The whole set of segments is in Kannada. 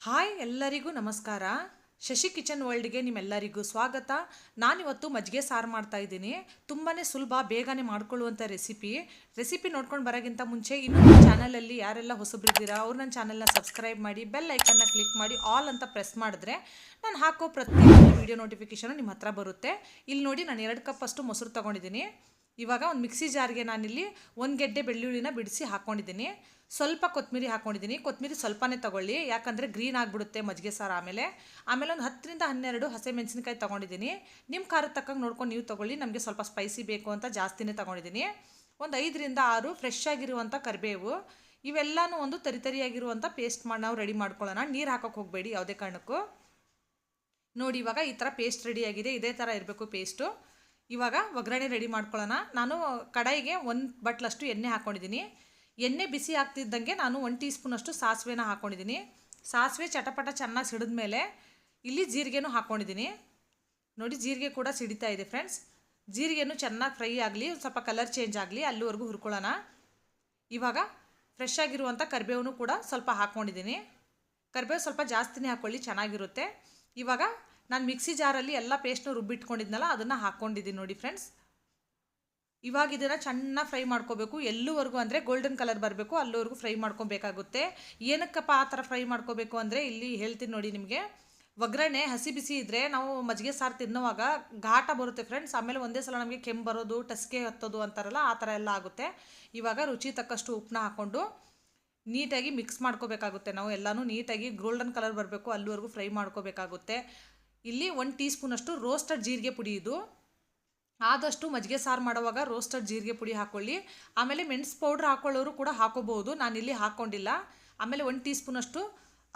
ಹಾಯ್ ಎಲ್ಲರಿಗೂ ನಮಸ್ಕಾರ. ಶಶಿ ಕಿಚನ್ ವರ್ಲ್ಡ್ಗೆ ನಿಮ್ಮೆಲ್ಲರಿಗೂ ಸ್ವಾಗತ. ನಾನಿವತ್ತು ಮಜ್ಜಿಗೆ ಸಾರು ಮಾಡ್ತಾ ಇದ್ದೀನಿ. ತುಂಬಾ ಸುಲಭ, ಬೇಗನೆ ಮಾಡ್ಕೊಳ್ಳುವಂಥ ರೆಸಿಪಿ ನೋಡ್ಕೊಂಡು ಬರೋಕ್ಕಿಂತ ಮುಂಚೆ ಇನ್ನೂ ನನ್ನ ಚಾನಲಲ್ಲಿ ಯಾರೆಲ್ಲ ಹೊಸಬ್ರಿದ್ದೀರಾ ಅವ್ರು ನನ್ನ ಚಾನಲ್ನ ಸಬ್ಸ್ಕ್ರೈಬ್ ಮಾಡಿ, ಬೆಲ್ ಐಕನ್ನ ಕ್ಲಿಕ್ ಮಾಡಿ, ಆಲ್ ಅಂತ ಪ್ರೆಸ್ ಮಾಡಿದ್ರೆ ನಾನು ಹಾಕೋ ಪ್ರತಿಯೊಂದು ವಿಡಿಯೋ ನೋಟಿಫಿಕೇಷನು ನಿಮ್ಮ ಹತ್ರ ಬರುತ್ತೆ. ಇಲ್ಲಿ ನೋಡಿ, ನಾನು 2 ಕಪ್ ಅಷ್ಟು ಮೊಸರು ತೊಗೊಂಡಿದ್ದೀನಿ. ಇವಾಗ ಒಂದು ಮಿಕ್ಸಿ ಜಾರ್ಗೆ ನಾನಿಲ್ಲಿ 1 ಗೆಡ್ಡೆ ಬೆಳ್ಳುಳ್ಳಿನ ಬಿಡಿಸಿ ಹಾಕ್ಕೊಂಡಿದ್ದೀನಿ. ಸ್ವಲ್ಪ ಕೊತ್ತಂಬರಿ ಹಾಕ್ಕೊಂಡಿದ್ದೀನಿ. ಕೊತ್ತಂಬರಿ ಸ್ವಲ್ಪನೇ ತೊಗೊಳ್ಳಿ, ಯಾಕಂದರೆ ಗ್ರೀನ್ ಆಗಿಬಿಡುತ್ತೆ ಮಜ್ಜಿಗೆ ಸಾರು. ಆಮೇಲೆ ಒಂದು 10ರಿಂದ 12 ಹಸಿಮೆಣಸಿನಕಾಯಿ ತೊಗೊಂಡಿದ್ದೀನಿ. ನಿಮ್ಮ ಖಾರದ ತಕ್ಕಂಗೆ ನೋಡ್ಕೊಂಡು ನೀವು ತೊಗೊಳ್ಳಿ. ನಮಗೆ ಸ್ವಲ್ಪ ಸ್ಪೈಸಿ ಬೇಕು ಅಂತ ಜಾಸ್ತಿನೇ ತೊಗೊಂಡಿದ್ದೀನಿ. ಒಂದು 5ರಿಂದ 6 ಫ್ರೆಶ್ ಆಗಿರುವಂಥ ಕರಿಬೇವು. ಇವೆಲ್ಲನೂ ಒಂದು ತರಿಯಾಗಿರುವಂಥ ಪೇಸ್ಟ್ ಮಾಡಿ ನಾವು ರೆಡಿ ಮಾಡ್ಕೊಳ್ಳೋಣ. ನೀರು ಹಾಕೋಕ್ಕೆ ಹೋಗಬೇಡಿ ಯಾವುದೇ ಕಾರಣಕ್ಕೂ. ನೋಡಿ, ಇವಾಗ ಈ ಥರ ಪೇಸ್ಟ್ ರೆಡಿಯಾಗಿದೆ. ಇದೇ ಥರ ಇರಬೇಕು ಪೇಸ್ಟು. ಇವಾಗ ಒಗ್ಗರಣೆ ರೆಡಿ ಮಾಡ್ಕೊಳ್ಳೋಣ. ನಾನು ಕಡಾಯಿಗೆ 1 ಬಟ್ಲಷ್ಟು ಎಣ್ಣೆ ಹಾಕ್ಕೊಂಡಿದ್ದೀನಿ. ಎಣ್ಣೆ ಬಿಸಿ ಆಗ್ತಿದ್ದಂಗೆ ನಾನು 1 ಟೀ ಸ್ಪೂನಷ್ಟು ಸಾಸಿವೆನ ಹಾಕ್ಕೊಂಡಿದ್ದೀನಿ. ಸಾಸಿವೆ ಚಟಪಟ ಚೆನ್ನಾಗಿ ಸಿಡಿದ ಮೇಲೆ ಇಲ್ಲಿ ಜೀರಿಗೆನೂ ಹಾಕ್ಕೊಂಡಿದ್ದೀನಿ. ನೋಡಿ, ಜೀರಿಗೆ ಕೂಡ ಸಿಡಿತಾ ಇದೆ ಫ್ರೆಂಡ್ಸ್. ಜೀರಿಗೆನೂ ಚೆನ್ನಾಗಿ ಫ್ರೈ ಆಗಲಿ, ಸ್ವಲ್ಪ ಕಲರ್ ಚೇಂಜ್ ಆಗಲಿ, ಅಲ್ಲಿವರೆಗೂ ಹುರ್ಕೊಳ್ಳೋಣ. ಇವಾಗ ಫ್ರೆಶ್ ಆಗಿರುವಂಥ ಕರಿಬೇವು ಕೂಡ ಸ್ವಲ್ಪ ಹಾಕ್ಕೊಂಡಿದ್ದೀನಿ. ಕರಿಬೇವು ಸ್ವಲ್ಪ ಜಾಸ್ತಿನೇ ಹಾಕ್ಕೊಳ್ಳಿ, ಚೆನ್ನಾಗಿರುತ್ತೆ. ಇವಾಗ ನಾನು ಮಿಕ್ಸಿ ಜಾರಲ್ಲಿ ಎಲ್ಲ ಪೇಸ್ಟ್ನು ರುಬ್ಬಿಟ್ಕೊಂಡಿದ್ನಲ್ಲ, ಅದನ್ನು ಹಾಕ್ಕೊಂಡಿದ್ದೀನಿ ನೋಡಿ ಫ್ರೆಂಡ್ಸ್. ಇವಾಗ ಇದನ್ನು ಚೆನ್ನಾಗಿ ಫ್ರೈ ಮಾಡ್ಕೋಬೇಕು. ಎಲ್ಲೂವರೆಗೂ ಅಂದರೆ ಗೋಲ್ಡನ್ ಕಲರ್ ಬರಬೇಕು, ಅಲ್ಲಿವರೆಗೂ ಫ್ರೈ ಮಾಡ್ಕೊಬೇಕಾಗುತ್ತೆ. ಏನಕ್ಕಪ್ಪ ಆ ಥರ ಫ್ರೈ ಮಾಡ್ಕೋಬೇಕು ಅಂದರೆ ಇಲ್ಲಿ ಹೇಳ್ತೀನಿ ನೋಡಿ ನಿಮಗೆ. ಒಗ್ಗರಣೆ ಹಸಿ ಬಿಸಿ ಇದ್ದರೆ ನಾವು ಮಜ್ಜಿಗೆ ಸಾರು ತಿನ್ನುವಾಗ ಘಾಟ ಬರುತ್ತೆ ಫ್ರೆಂಡ್ಸ್. ಆಮೇಲೆ ಒಂದೇ ಸಲ ನಮಗೆ ಕೆಮ್ಮು ಬರೋದು, ಟಸ್ಕೆ ಹತ್ತೋದು ಅಂತಾರಲ್ಲ, ಆ ಥರ ಎಲ್ಲ ಆಗುತ್ತೆ. ಇವಾಗ ರುಚಿ ತಕ್ಕಷ್ಟು ಉಪ್ಪನ್ನ ಹಾಕ್ಕೊಂಡು ನೀಟಾಗಿ ಮಿಕ್ಸ್ ಮಾಡ್ಕೋಬೇಕಾಗುತ್ತೆ. ನಾವು ಎಲ್ಲನೂ ನೀಟಾಗಿ ಗೋಲ್ಡನ್ ಕಲರ್ ಬರಬೇಕು, ಅಲ್ಲಿವರೆಗೂ ಫ್ರೈ ಮಾಡ್ಕೋಬೇಕಾಗುತ್ತೆ. ಇಲ್ಲಿ 1 ಟೀ ಸ್ಪೂನಷ್ಟು ರೋಸ್ಟೆಡ್ ಜೀರಿಗೆ ಪುಡಿ. ಇದು ಆದಷ್ಟು ಮಜ್ಜಿಗೆ ಸಾರು ಮಾಡುವಾಗ ರೋಸ್ಟೆಡ್ ಜೀರಿಗೆ ಪುಡಿ ಹಾಕ್ಕೊಳ್ಳಿ. ಆಮೇಲೆ ಮೆಣಸು ಪೌಡ್ರ್ ಹಾಕ್ಕೊಳ್ಳೋರು ಕೂಡ ಹಾಕೋಬಹುದು, ನಾನಿಲ್ಲಿ ಹಾಕ್ಕೊಂಡಿಲ್ಲ. ಆಮೇಲೆ 1 ಟೀ ಸ್ಪೂನಷ್ಟು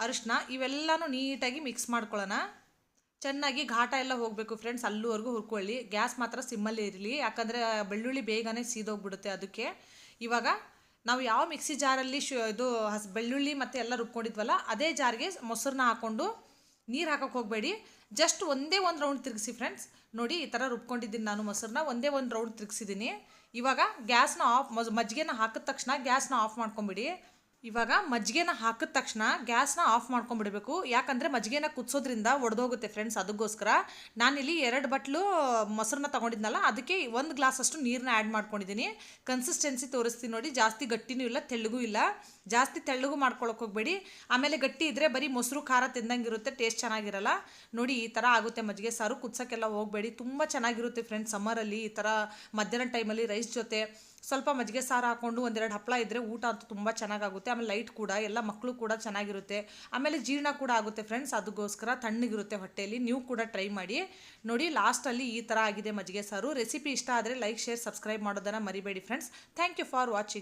ಅರಿಶಿನ. ಇವೆಲ್ಲನೂ ನೀಟಾಗಿ ಮಿಕ್ಸ್ ಮಾಡ್ಕೊಳ್ಳೋಣ. ಚೆನ್ನಾಗಿ ಘಾಟ ಎಲ್ಲ ಹೋಗಬೇಕು ಫ್ರೆಂಡ್ಸ್, ಅಲ್ಲಿವರೆಗೂ ಹುರ್ಕೊಳ್ಳಿ. ಗ್ಯಾಸ್ ಮಾತ್ರ ಸಿಮ್ಮಲ್ಲಿ ಇರಲಿ, ಯಾಕಂದರೆ ಬೆಳ್ಳುಳ್ಳಿ ಬೇಗನೆ ಸೀದೋಗ್ಬಿಡುತ್ತೆ ಅದಕ್ಕೆ. ಇವಾಗ ನಾವು ಯಾವ ಮಿಕ್ಸಿ ಜಾರಲ್ಲಿ ಬೆಳ್ಳುಳ್ಳಿ ಮತ್ತು ಎಲ್ಲ ರುಬ್ಕೊಂಡಿದ್ವಲ್ಲ, ಅದೇ ಜಾರ್ಗೆ ಮೊಸರನ್ನ ಹಾಕ್ಕೊಂಡು, ನೀರು ಹಾಕೋಕ್ಕೆ ಹೋಗಬೇಡಿ. ಜಸ್ಟ್ ಒಂದೇ ಒಂದು ರೌಂಡ್ ತಿರುಗಿಸಿ ಫ್ರೆಂಡ್ಸ್. ನೋಡಿ, ಈ ಥರ ರುಬ್ಕೊಂಡಿದ್ದೀನಿ ನಾನು ಮೊಸರನ್ನ. ಒಂದೇ ಒಂದು ರೌಂಡ್ ತಿರುಗಿಸಿದ್ದೀನಿ. ಇವಾಗ ಗ್ಯಾಸ್ನ ಮಜ್ಜಿಗೆನ ಹಾಕಿದ ತಕ್ಷಣ ಗ್ಯಾಸ್ನ ಆಫ್ ಮಾಡ್ಕೊಂಬಿಡಿ. ಇವಾಗ ಮಜ್ಜಿಗೆನ ಹಾಕಿದ ತಕ್ಷಣ ಗ್ಯಾಸ್ನ ಆಫ್ ಮಾಡ್ಕೊಂಬಿಡಬೇಕು, ಯಾಕಂದರೆ ಮಜ್ಜಿಗೆನ ಕುದಿಸೋದ್ರಿಂದ ಒಡೆದೋಗುತ್ತೆ ಫ್ರೆಂಡ್ಸ್. ಅದಕ್ಕೋಸ್ಕರ ನಾನಿಲ್ಲಿ 2 ಬಟ್ಲು ಮೊಸರನ್ನ ತೊಗೊಂಡಿದ್ನಲ್ಲ, ಅದಕ್ಕೆ 1 ಗ್ಲಾಸಷ್ಟು ನೀರನ್ನ ಆ್ಯಡ್ ಮಾಡ್ಕೊಂಡಿದ್ದೀನಿ. ಕನ್ಸಿಸ್ಟೆನ್ಸಿ ತೋರಿಸ್ತೀನಿ ನೋಡಿ. ಜಾಸ್ತಿ ಗಟ್ಟಿನೂ ಇಲ್ಲ, ತೆಳ್ಳಗೂ ಇಲ್ಲ. ಜಾಸ್ತಿ ತೆಳ್ಳಗೂ ಮಾಡ್ಕೊಳಕ್ಕೆ ಹೋಗಬೇಡಿ. ಆಮೇಲೆ ಗಟ್ಟಿ ಇದ್ದರೆ ಬರೀ ಮೊಸರು ಖಾರ ತಿಂದಂಗೆ ಇರುತ್ತೆ, ಟೇಸ್ಟ್ ಚೆನ್ನಾಗಿರಲ್ಲ. ನೋಡಿ, ಈ ಥರ ಆಗುತ್ತೆ ಮಜ್ಜಿಗೆ ಸಾರು. ಕುದಿಸೋಕ್ಕೆಲ್ಲ ಹೋಗಬೇಡಿ, ತುಂಬ ಚೆನ್ನಾಗಿರುತ್ತೆ ಫ್ರೆಂಡ್ಸ್. ಸಮ್ಮರಲ್ಲಿ ಈ ಥರ ಮಧ್ಯಾಹ್ನ ಟೈಮಲ್ಲಿ ರೈಸ್ ಜೊತೆ ಸ್ವಲ್ಪ ಮಜ್ಜಿಗೆ ಸಾರು ಹಾಕ್ಕೊಂಡು 1-2 ಹಪ್ಪಳ ಇದ್ದರೆ ಊಟ ಅಂತೂ ತುಂಬ ಚೆನ್ನಾಗಾಗುತ್ತೆ. ಆಮೇಲೆ ಲೈಟ್ ಕೂಡ, ಎಲ್ಲ ಮಕ್ಕಳು ಕೂಡ ಚೆನ್ನಾಗಿರುತ್ತೆ. ಆಮೇಲೆ ಜೀರ್ಣ ಕೂಡ ಆಗುತ್ತೆ ಫ್ರೆಂಡ್ಸ್. ಅದಕ್ಕೋಸ್ಕರ ತಣ್ಣಗಿರುತ್ತೆ ಹೊಟ್ಟೆಯಲ್ಲಿ. ನೀವು ಕೂಡ ಟ್ರೈ ಮಾಡಿ ನೋಡಿ. ಲಾಸ್ಟಲ್ಲಿ ಈ ಥರ ಆಗಿದೆ ಮಜ್ಜಿಗೆ ಸಾರು. ರೆಸಿಪಿ ಇಷ್ಟ ಆದರೆ ಲೈಕ್, ಶೇರ್, ಸಬ್ಸ್ಕ್ರೈಬ್ ಮಾಡೋದನ್ನು ಮರಿಬೇಡಿ friends. Thank you for watching.